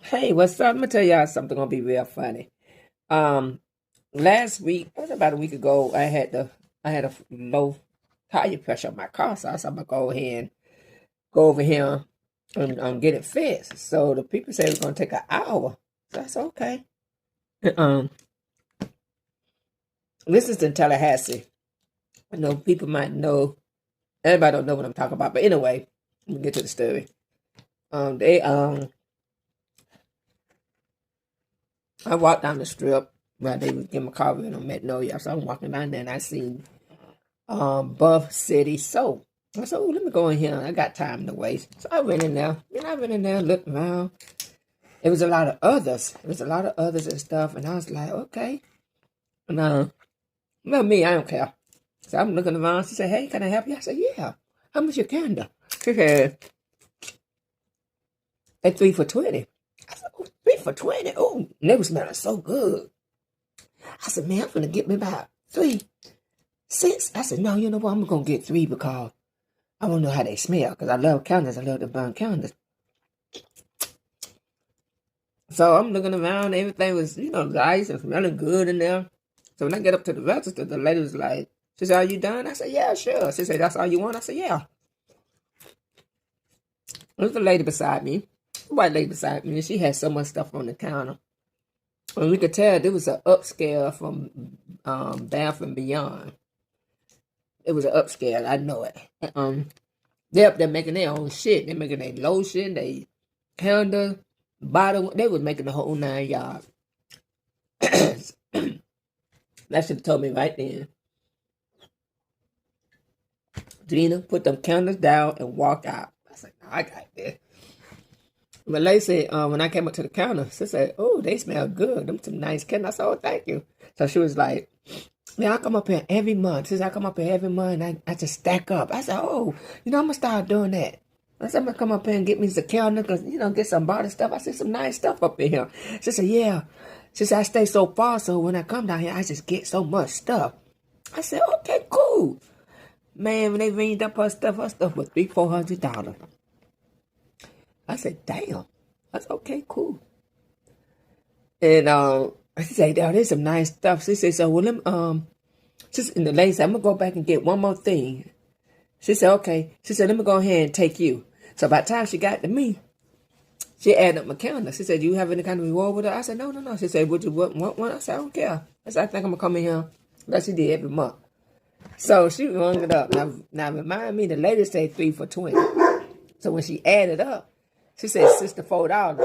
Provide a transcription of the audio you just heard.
Hey, what's up? I'm gonna tell y'all something gonna be real funny. Um, Last week, it was about a week ago, I had a low tire pressure on my car, so I said I'm gonna go ahead and go over here and get it fixed. So the people said it's gonna take an hour. So I said okay. Um, this is in Tallahassee. I know people might know. Everybody don't know what I'm talking about, but anyway, let me get to the story. They I walked down the strip where they was getting my car in on Magnolia. So I'm walking down there and I seen Buff City Soap. I said, oh, let me go in here. I got time to waste. So I went in there. And I went in there, looked around. It was a lot of others. It was a lot of others and stuff. And I was like, okay. And well, me, I don't care. So I'm looking around. She said, hey, can I help you? I said, yeah. How much your candle? She said, at 3 for 20. I said, oh, 3 for 20? Oh, and they was smelling so good. I said, man, I'm going to get me about 3 cents. I said, no, you know what? I'm going to get 3 because I want to know how they smell because I love candles. I love to burn candles. So I'm looking around. Everything was, nice and smelling good in there. So when I get up to the register, the lady was like, she said, are you done? I said, yeah, sure. She said, that's all you want? I said, yeah. There's a lady beside me, a white lady beside me, and she had so much stuff on the counter. And we could tell there was an upscale from Bath and Beyond. It was an upscale. I know it. They're up there making their own shit. They're making their lotion, they candle, bottle. They was making the whole 9 yards. That should have told me right then. Gina, put them candles down and walk out. I said, no, I got this. But lady said, when I came up to the counter, she said, oh, they smell good. Them some nice candles. I said, oh, thank you. So she was like, yeah, I come up here every month. Since I come up here every month, I just stack up. I said, oh, I'm going to start doing that. I said, I'm going to come up here and get me some candles, get some bottle stuff. I said, some nice stuff up in here. She said, yeah. She said, I stay so far, so when I come down here, I just get so much stuff. I said, okay, cool. Man, when they ringed up her stuff was $300-400. I said, damn. I said, okay, cool. And she said, oh, there's some nice stuff. She said, so well, and the lady said, I'm gonna go back and get one more thing. She said, okay. She said, let me go ahead and take you. So by the time she got to me, she added up my calendar. She said, do you have any kind of reward with her? I said, no, no, no. She said, would you want one? I said, I don't care. I said, I think I'm gonna come in here. Like she did every month. So she rung it up. Now remind me, the lady said 3 for 20. So when she added up, she said $64.